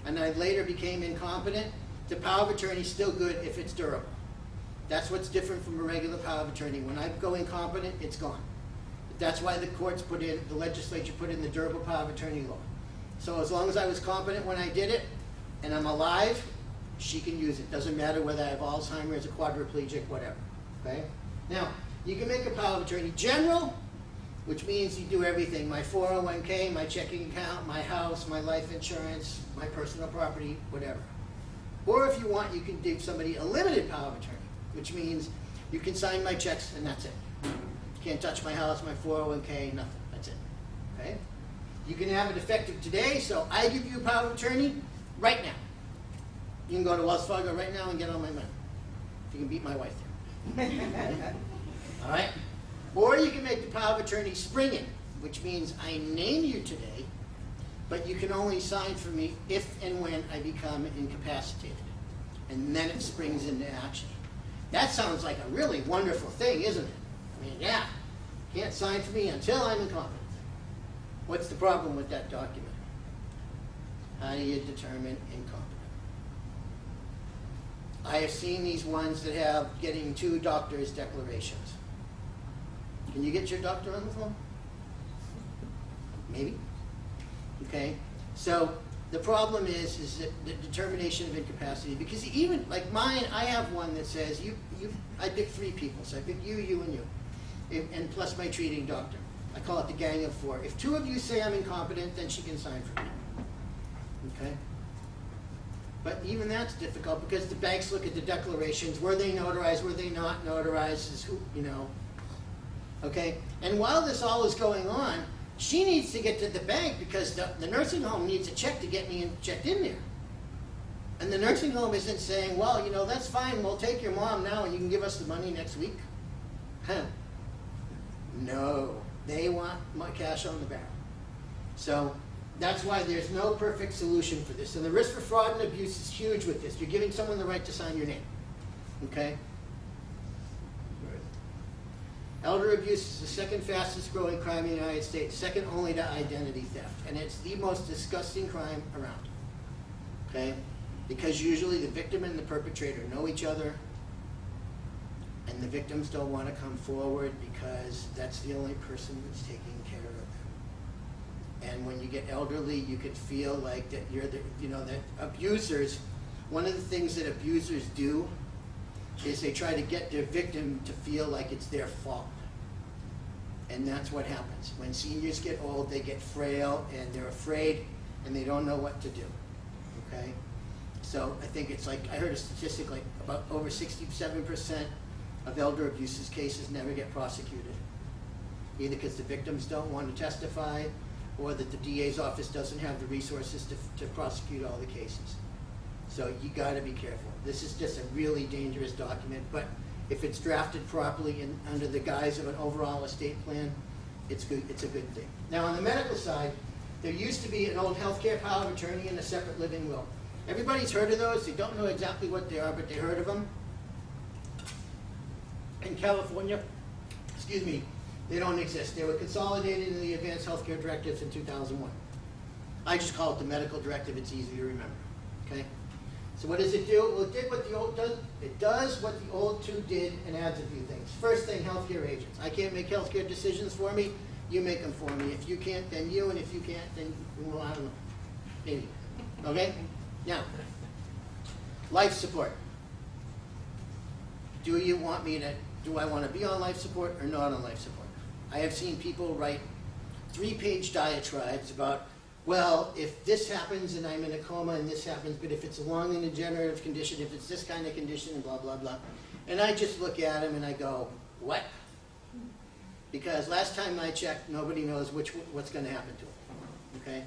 and I later became incompetent, the power of attorney is still good if it's durable. That's what's different from a regular power of attorney. When I go incompetent, it's gone. That's why the courts put in, the legislature put in the durable power of attorney law. So as long as I was competent when I did it, and I'm alive, she can use it. Doesn't matter whether I have Alzheimer's, a quadriplegic, whatever. Okay? Now, you can make a power of attorney general, which means you do everything. My 401k, my checking account, my house, my life insurance, my personal property, whatever. Or if you want, you can give somebody a limited power of attorney, which means you can sign my checks and that's it. You can't touch my house, my 401k, nothing. That's it. Okay? You can have it effective today, so I give you a power of attorney right now. You can go to Wells Fargo right now and get all my money. If you can beat my wife there. All right? Or you can make the power of attorney springing, which means I name you today, but you can only sign for me if and when I become incapacitated. And then it springs into action. That sounds like a really wonderful thing, isn't it? I mean, yeah, can't sign for me until I'm incompetent. What's the problem with that document? How do you determine incompetent? I have seen these ones that have getting 2 doctor's declarations. Can you get your doctor on the phone? Maybe. Okay. So the problem is that the determination of incapacity, because even like mine, I have one that says I pick 3 people, so I pick you, you, and you, and plus my treating doctor. I call it the gang of 4. If 2 of you say I'm incompetent, then she can sign for me. Okay. But even that's difficult because the banks look at the declarations. Were they notarized? Were they not notarized? Is who, you know. Okay? And while this all is going on, she needs to get to the bank because the nursing home needs a check to get me checked in there. And the nursing home isn't saying, well, you know, that's fine. We'll take your mom now and you can give us the money next week. Huh. No. They want my cash on the barrel. So that's why there's no perfect solution for this. And the risk for fraud and abuse is huge with this. You're giving someone the right to sign your name. Okay? Elder abuse is the 2nd fastest growing crime in the United States, second only to identity theft. And it's the most disgusting crime around. Okay? Because usually the victim and the perpetrator know each other, and the victims don't want to come forward because that's the only person that's taking care of them. And when you get elderly, you can feel like that you're the, you know, that abusers, one of the things that abusers do is they try to get their victim to feel like it's their fault. And that's what happens. When seniors get old, they get frail and they're afraid and they don't know what to do. Okay? So I think it's like, I heard a statistic like about over 67% of elder abuses cases never get prosecuted. Either because the victims don't want to testify or that the DA's office doesn't have the resources to prosecute all the cases. So you got to be careful. This is just a really dangerous document, but if it's drafted properly and under the guise of an overall estate plan, it's good. It's a good thing. Now on the medical side, there used to be an old healthcare power of attorney and a separate living will. Everybody's heard of those. They don't know exactly what they are, but they heard of them. In California, excuse me, they don't exist. They were consolidated in the Advanced Healthcare Directives in 2001. I just call it the medical directive. It's easy to remember. Okay. So what does it do? Well, it did what the old does. It does what the old 2 did and adds a few things. First thing, healthcare agents. I can't make healthcare decisions for me. You make them for me. If you can't, then you. And if you can't, then, well, I don't know. Maybe. Okay? Now, life support. Do you want me to, do I want to be on life support or not on life support? I have seen people write 3-page diatribes about, well, if this happens and I'm in a coma and this happens, but if it's a long and degenerative condition, if it's this kind of condition, and blah, blah, blah. And I just look at them and I go, what? Because last time I checked, nobody knows what's going to happen to them. Okay?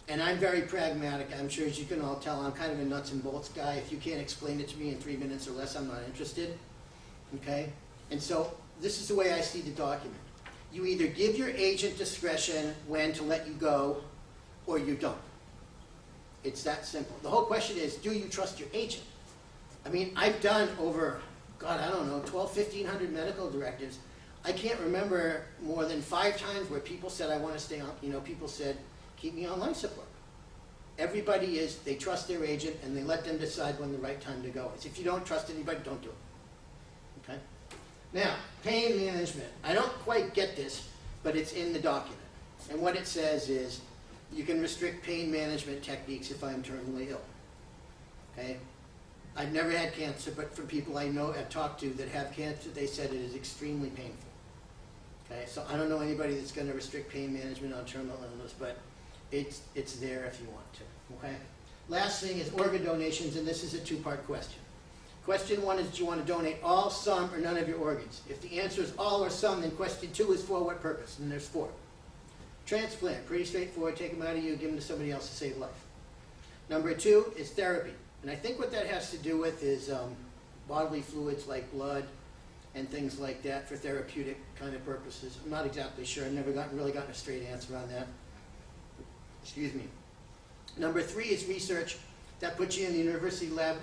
And I'm very pragmatic. I'm sure as you can all tell, I'm kind of a nuts and bolts guy. If you can't explain it to me in 3 minutes or less, I'm not interested. Okay? And so this is the way I see the document. You either give your agent discretion when to let you go, or you don't. It's that simple. The whole question is, do you trust your agent? I mean, I've done over, God, I don't know, 1,500 medical directives. I can't remember more than 5 times where people said, I want to stay on, you know, people said, keep me on life support. Everybody is, they trust their agent and they let them decide when the right time to go is. If you don't trust anybody, don't do it. Okay? Now, pain management. I don't quite get this, but it's in the document. And what it says is, you can restrict pain management techniques if I'm terminally ill. Okay? I've never had cancer, but from people I know, I've talked to that have cancer, they said it is extremely painful. Okay? So I don't know anybody that's going to restrict pain management on terminal illness, but it's there if you want to. Okay? Last thing is organ donations, and this is a two-part question. Question 1 is, do you want to donate all, some, or none of your organs? If the answer is all or some, then question 2 is for what purpose? And there's 4. Transplant, pretty straightforward. Take them out of you, give them to somebody else to save life. Number 2 is therapy. And I think what that has to do with is bodily fluids like blood and things like that for therapeutic kind of purposes. I'm not exactly sure. I've never really gotten a straight answer on that. Excuse me. Number 3 is research. That puts you in the university lab,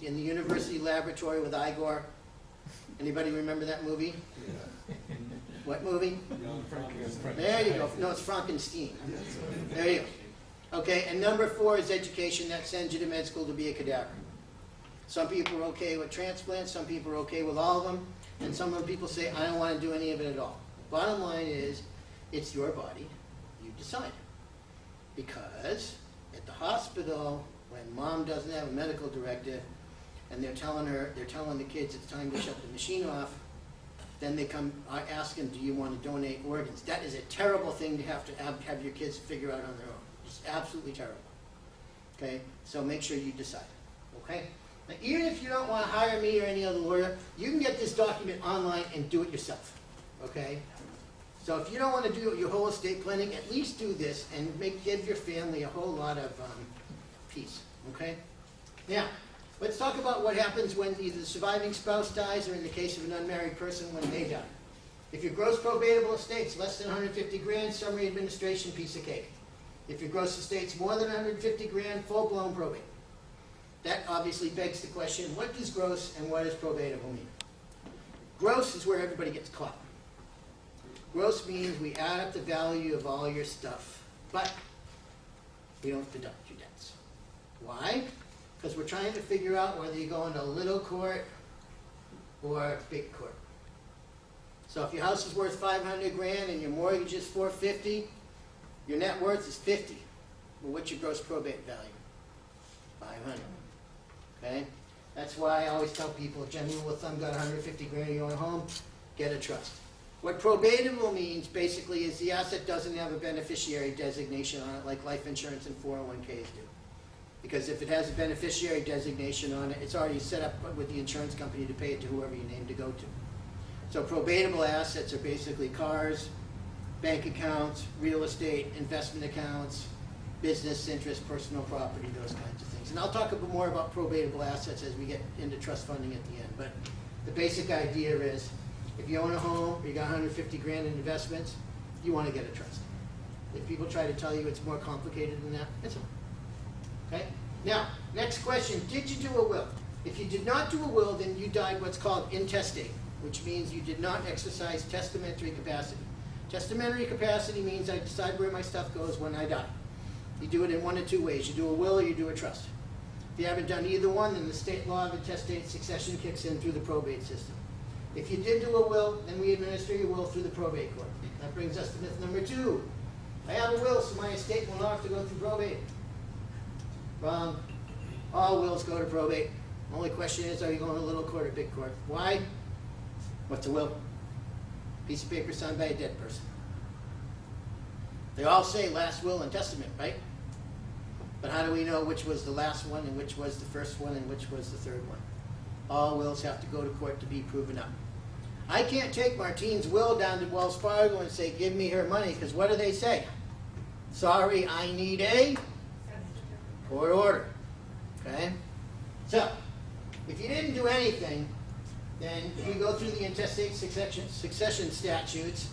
in the university laboratory with Igor. Anybody remember that movie? Yeah. What movie? There you go. No, it's Frankenstein. There you go. Okay, and number 4 is education. That sends you to med school to be a cadaver. Some people are okay with transplants, some people are okay with all of them, and some people say, I don't want to do any of it at all. Bottom line is, it's your body. You decide. Because at the hospital, when mom doesn't have a medical directive, and they're telling the kids it's time to shut the machine off, then they come ask them, do you want to donate organs? That is a terrible thing to have your kids figure out on their own. It's absolutely terrible. Okay? So make sure you decide. Okay? Now, even if you don't want to hire me or any other lawyer, you can get this document online and do it yourself. Okay? So if you don't want to do your whole estate planning, at least do this and give your family a whole lot of peace. Okay? Now, let's talk about what happens when either the surviving spouse dies or in the case of an unmarried person when they die. If your gross probatable estate's less than 150 grand, summary administration, piece of cake. If your gross estate's more than 150 grand, full-blown probate. That obviously begs the question, what does gross and what does probatable mean? Gross is where everybody gets caught. Gross means we add up the value of all your stuff, but we don't deduct your debts. Why? Because we're trying to figure out whether you go into little court or big court. So if your house is worth 500 grand and your mortgage is 450, your net worth is 50. Well, what's your gross probate value? 500. Okay? That's why I always tell people, general rule of thumb, got 150 grand in your own home, get a trust. What probatable means, basically, is the asset doesn't have a beneficiary designation on it like life insurance and 401ks do. Because if it has a beneficiary designation on it, it's already set up with the insurance company to pay it to whoever you name to go to. So probatable assets are basically cars, bank accounts, real estate, investment accounts, business interest, personal property, those kinds of things. And I'll talk a bit more about probatable assets as we get into trust funding at the end. But the basic idea is, if you own a home, or you got 150 grand in investments, you want to get a trust. If people try to tell you it's more complicated than that, it's not. Okay? Now, next question, did you do a will? If you did not do a will, then you died what's called intestate, which means you did not exercise testamentary capacity. Testamentary capacity means I decide where my stuff goes when I die. You do it in one of two ways. You do a will or you do a trust. If you haven't done either one, then the state law of intestate succession kicks in through the probate system. If you did do a will, then we administer your will through the probate court. That brings us to myth number 2. I have a will, so my estate will not have to go through probate. Wrong. All wills go to probate. The only question is, are you going to little court or big court? Why? What's a will? Piece of paper signed by a dead person. They all say last will and testament, right? But how do we know which was the last one and which was the first one and which was the third one? All wills have to go to court to be proven up. I can't take Martine's will down to Wells Fargo and say, give me her money, because what do they say? Sorry, I need a court order. Okay? So, if you didn't do anything, then we go through the intestate succession statutes,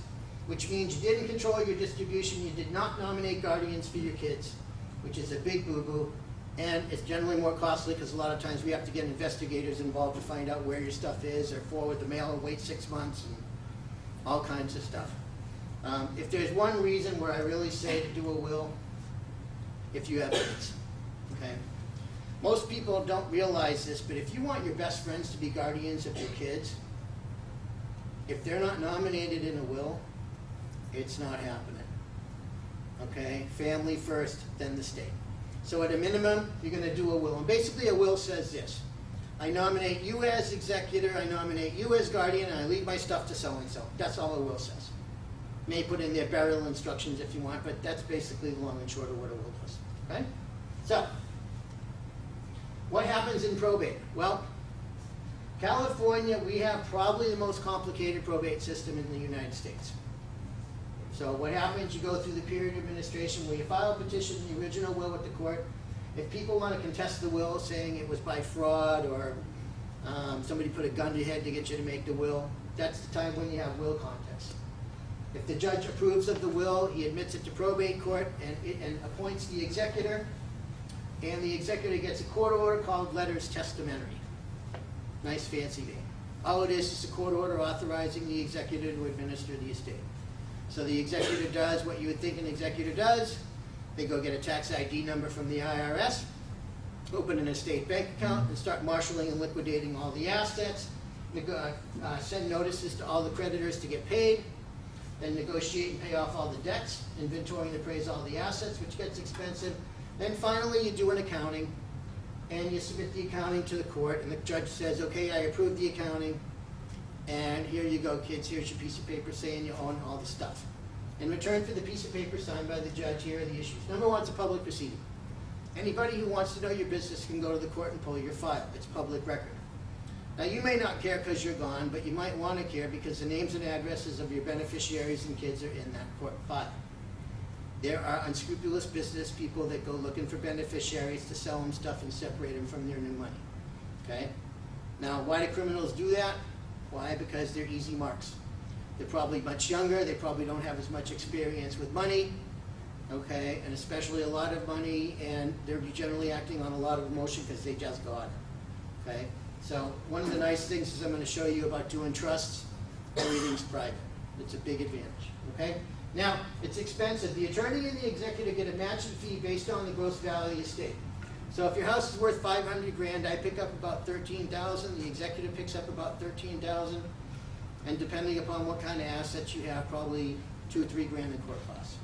which means you didn't control your distribution, you did not nominate guardians for your kids, which is a big boo-boo, and it's generally more costly because a lot of times we have to get investigators involved to find out where your stuff is, or forward the mail and wait 6 months, and all kinds of stuff. If there's one reason where I really say to do a will, if you have kids. Most people don't realize this, but if you want your best friends to be guardians of your kids, if they're not nominated in a will, it's not happening. Okay? Family first, then the state. So at a minimum, you're going to do a will. And basically a will says this: I nominate you as executor, I nominate you as guardian, and I leave my stuff to so-and-so. That's all a will says. May put in their burial instructions if you want, but that's basically the long and short of what a will does. Okay? So, what happens in probate? Well, California, we have probably the most complicated probate system in the United States. So what happens, you go through the period of administration where you file a petition, the original will with the court. If people want to contest the will, saying it was by fraud or somebody put a gun to your head to get you to make the will, that's the time when you have will contests. If the judge approves of the will, he admits it to probate court and appoints the executor, and the executor gets a court order called letters testamentary. Nice fancy name. All it is a court order authorizing the executor to administer the estate. So the executor does what you would think an executor does. They go get a tax ID number from the IRS, open an estate bank account, and start marshaling and liquidating all the assets, send notices to all the creditors to get paid, then negotiate and pay off all the debts, inventory and appraise all the assets, which gets expensive. Then finally you do an accounting, and you submit the accounting to the court, and the judge says, okay, I approve the accounting, and here you go, kids, here's your piece of paper saying you own all the stuff. In return for the piece of paper signed by the judge, here are the issues. Number one, it's a public proceeding. Anybody who wants to know your business can go to the court and pull your file. It's public record. Now, you may not care because you're gone, but you might want to care because the names and addresses of your beneficiaries and kids are in that court file. There are unscrupulous business people that go looking for beneficiaries to sell them stuff and separate them from their new money. Okay? Now, why do criminals do that? Why? Because they're easy marks. They're probably much younger, they probably don't have as much experience with money, okay, and especially a lot of money, and they're generally acting on a lot of emotion because they just got it, okay? So one of the nice things is I'm going to show you about doing trusts. Everything's private. It's a big advantage, okay? Now, it's expensive. The attorney and the executor get a matching fee based on the gross value of the estate. So if your house is worth $500,000, I pick up about $13,000. The executor picks up about $13,000, and depending upon what kind of assets you have, probably $2 or $3 grand in court costs.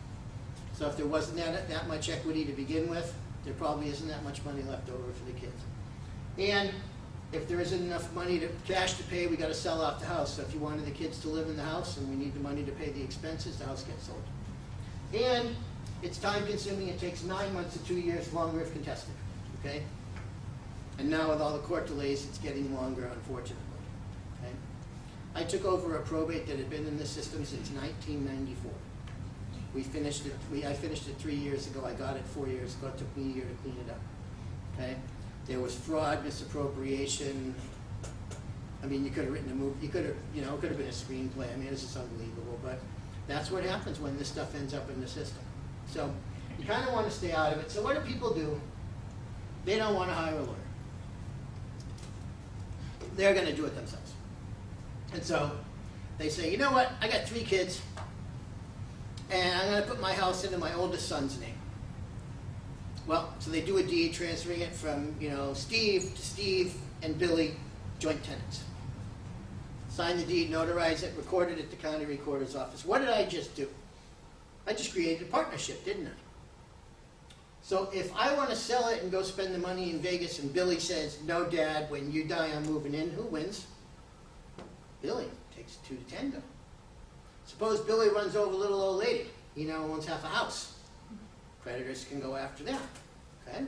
So if there wasn't that much equity to begin with, there probably isn't that much money left over for the kids. And if there isn't enough money cash to pay, we got to sell off the house. So if you wanted the kids to live in the house and we need the money to pay the expenses, the house gets sold. And it's time consuming. It takes 9 months to 2 years longer if contested. Okay? And now with all the court delays, it's getting longer, unfortunately. Okay? I took over a probate that had been in the system since 1994. We finished it. I finished it 3 years ago. I got it 4 years ago. It took me a year to clean it up. Okay? There was fraud, misappropriation. I mean, you could have written a movie. You could have, it could have been a screenplay. I mean, this is unbelievable. But that's what happens when this stuff ends up in the system. So you kind of want to stay out of it. So what do people do? They don't want to hire a lawyer. They're going to do it themselves. And so they say, you know what? I got 3 kids, and I'm going to put my house into my oldest son's name. Well, so they do a deed transferring it from, Steve to Steve and Billy, joint tenants. Sign the deed, notarize it, record it at the county recorder's office. What did I just do? I just created a partnership, didn't I? So if I want to sell it and go spend the money in Vegas and Billy says, no, Dad, when you die, I'm moving in, who wins? Billy. Takes 2 to tango. Suppose Billy runs over a little old lady. He now owns half a house. Creditors can go after that. Okay?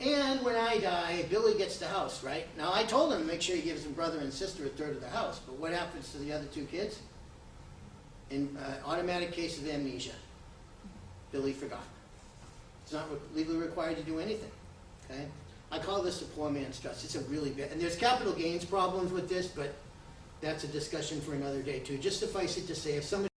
And when I die, Billy gets the house, right? Now, I told him to make sure he gives his brother and sister a third of the house. But what happens to the other 2 kids? In automatic case of amnesia. Billy forgot. It's not legally required to do anything. Okay? I call this a poor man's trust. It's a really bad, and there's capital gains problems with this, but that's a discussion for another day too. Just suffice it to say, if somebody